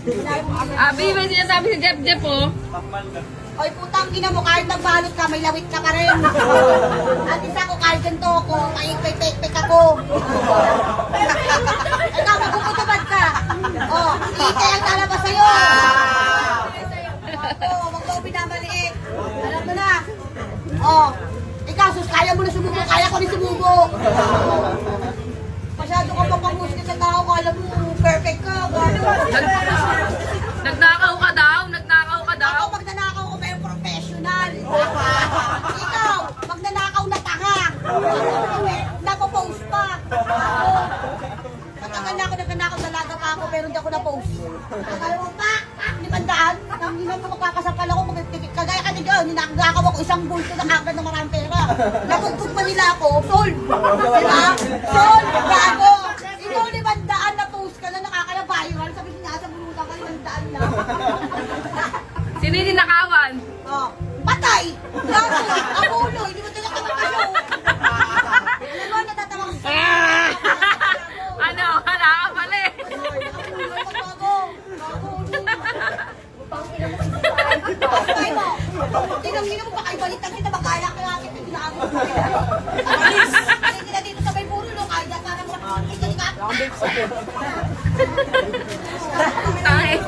Abi, may sinasabi si Jeff Jeff, oh. Oy, putang ina mo, kahit nagbalot ka, may lawit ka pa rin. At isa ko, kahit ganito ako, paikpay-pek ako. Ikaw, magkukutubad ka. Oh, ikay ang lalabas sa'yo. Wag mo binamaliit. Alam mo na. Oh, ikaw, sus, kaya mo na sumubo, kaya ko rin sumubo. Masyado ka pang pamusik sa tao ko, alam mo, perfect ka. Nagnakaw ka daw, nagnakaw ka daw. Ako, pag nanakaw ko, may professional. Ikaw, pag nanakaw na tanga. Napopost pa. Matagal na ako nagnanakaw, dalaga pa ako, pero hindi ako na-post. Akala mo, pak, 500. Nang hinang ko magkakasapal ako, kagaya ka nila, ninakagaw ako isang bulto na kagad ng maraming pera. Napugtog pa nila ako, sold. Diba? Sold, gago. Ikaw 500 na post ka na nakakala-viral, sabi niya, sa bulutan ka 500 lang. Sino yung ninakawan? Oh, patay! Gago! Ako ulo! Hindi mo talaga makakayo! Alam mo, natatawang sa... Ano? Wala ka pala eh. Gago! Gago ulo! Patay mo! Tinangin mo baka ibalik ang kita magkala ka natin na ginagawa mo. Alis! Hindi na dito sa may puro, no? Kaya parang sa... Tangin.